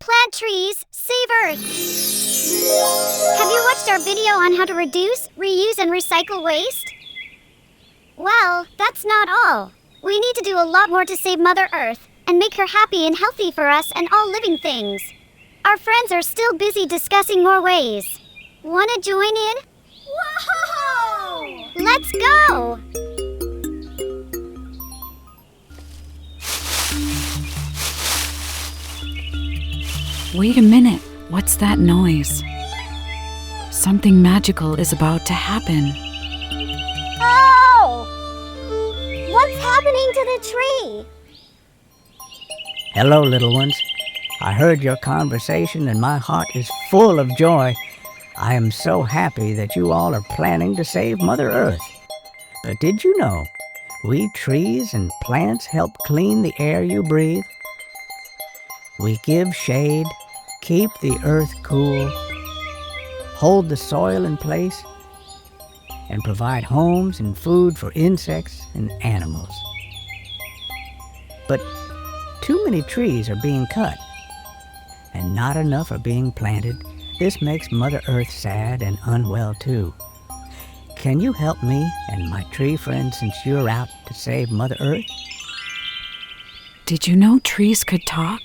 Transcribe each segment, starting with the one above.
Plant trees, save Earth. Have you watched our video on how to reduce, reuse, and recycle waste? Well, that's not all. We need to do a lot more to save Mother Earth and make her happy and healthy for us and all living things. Our friends are still busy discussing more ways. Wanna join in? Whoa! Let's go! Wait a minute, what's that noise? Something magical is about to happen. Oh! What's happening to the tree? Hello, little ones. I heard your conversation and my heart is full of joy. I am so happy that you all are planning to save Mother Earth. But did you know, we trees and plants help clean the air you breathe? We give shade, keep the earth cool, hold the soil in place, and provide homes and food for insects and animals. But too many trees are being cut, and not enough are being planted. This makes Mother Earth sad and unwell too. Can you help me and my tree friends since you're out to save Mother Earth? Did you know trees could talk?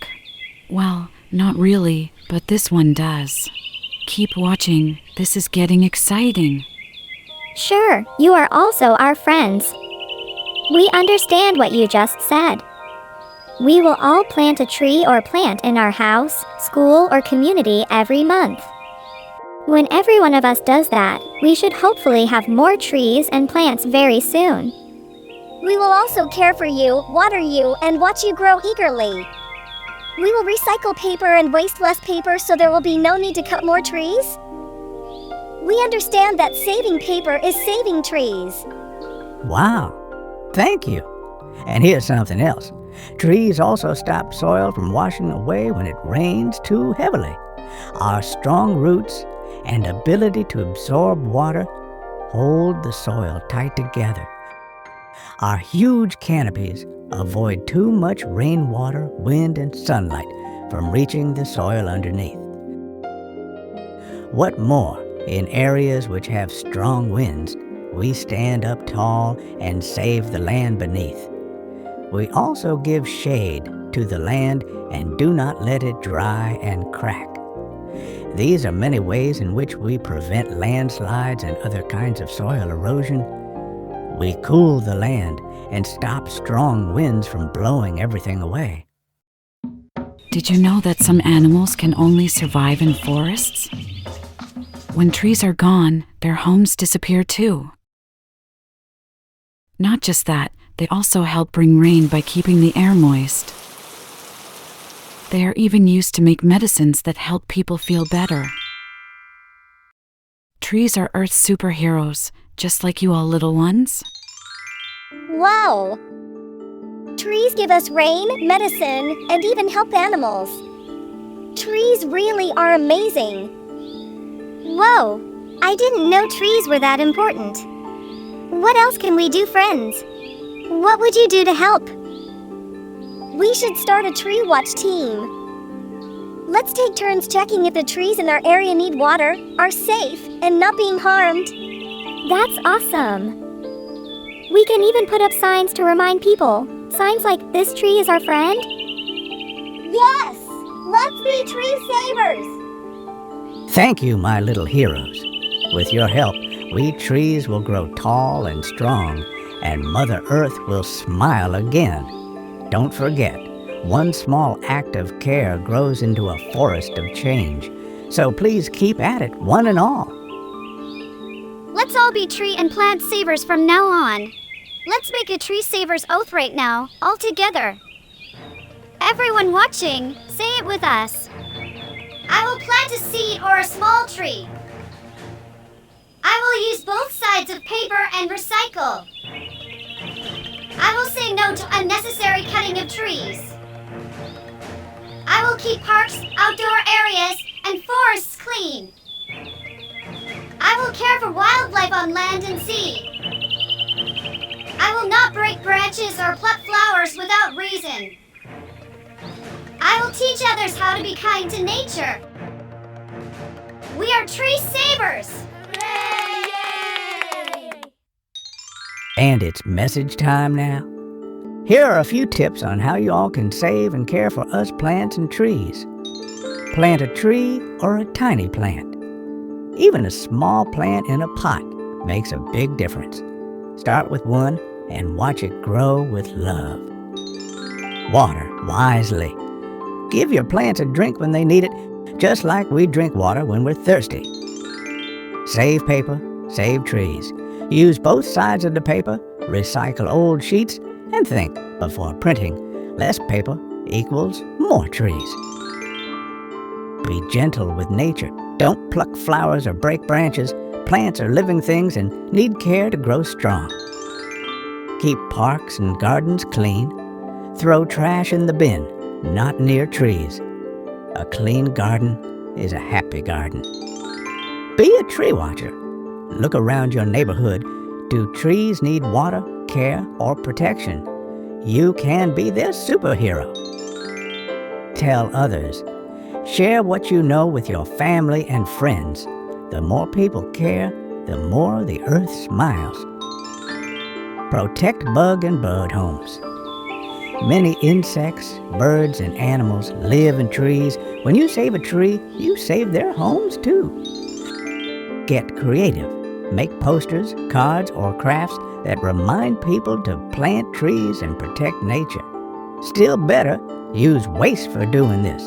Well, not really, but this one does. Keep watching, this is getting exciting. Sure, you are also our friends. We understand what you just said. We will all plant a tree or plant in our house, school, or community every month. When every one of us does that, we should hopefully have more trees and plants very soon. We will also care for you, water you, and watch you grow eagerly. We will recycle paper and waste less paper so there will be no need to cut more trees. We understand that saving paper is saving trees. Wow, thank you. And here's something else. Trees also stop soil from washing away when it rains too heavily. Our strong roots and ability to absorb water hold the soil tight together. Our huge canopies avoid too much rainwater, wind, and sunlight from reaching the soil underneath. What more, in areas which have strong winds, we stand up tall and save the land beneath. We also give shade to the land and do not let it dry and crack. These are many ways in which we prevent landslides and other kinds of soil erosion. We cool the land and stop strong winds from blowing everything away. Did you know that some animals can only survive in forests? When trees are gone, their homes disappear too. Not just that, they also help bring rain by keeping the air moist. They are even used to make medicines that help people feel better. Trees are Earth's superheroes, just like you all little ones. Wow! Trees give us rain, medicine, and even help animals. Trees really are amazing. Whoa! I didn't know trees were that important. What else can we do, friends? What would you do to help? We should start a tree watch team. Let's take turns checking if the trees in our area need water, are safe, and not being harmed. That's awesome! We can even put up signs to remind people. Signs like, "This tree is our friend." Yes! Let's be tree savers! Thank you, my little heroes. With your help, we trees will grow tall and strong, and Mother Earth will smile again. Don't forget, one small act of care grows into a forest of change. So please keep at it, one and all. Let's all be tree and plant savers from now on. Let's make a tree savers oath right now, all together. Everyone watching, say it with us. I will plant a seed or a small tree. I will use both sides of paper and recycle. I will say no to unnecessary cutting of trees. I will keep parks, outdoor areas, and forests clean. I will care for wildlife on land and sea. I will not break branches or pluck flowers without reason. I will teach others how to be kind to nature. We are tree savers. And it's message time now. Here are a few tips on how you all can save and care for us plants and trees. Plant a tree or a tiny plant. Even a small plant in a pot makes a big difference. Start with one and watch it grow with love. Water wisely. Give your plants a drink when they need it, just like we drink water when we're thirsty. Save paper, save trees. Use both sides of the paper, recycle old sheets, and think before printing. Less paper equals more trees. Be gentle with nature. Don't pluck flowers or break branches. Plants are living things and need care to grow strong. Keep parks and gardens clean. Throw trash in the bin, not near trees. A clean garden is a happy garden. Be a tree watcher. Look around your neighborhood. Do trees need water, care, or protection? You can be their superhero. Tell others. Share what you know with your family and friends. The more people care, the more the earth smiles. Protect bug and bird homes. Many insects, birds, and animals live in trees. When you save a tree, you save their homes too. Get creative. Make posters, cards, or crafts that remind people to plant trees and protect nature. Still better, use waste for doing this.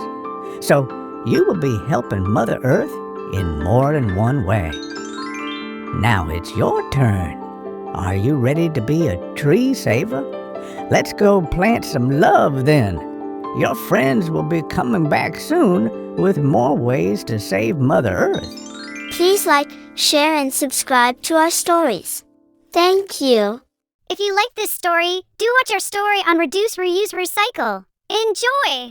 So you will be helping Mother Earth in more than one way. Now it's your turn. Are you ready to be a tree saver? Let's go plant some love then. Your friends will be coming back soon with more ways to save Mother Earth. Please like, share, and subscribe to our stories. Thank you. If you like this story, do watch our story on Reduce, Reuse, Recycle. Enjoy!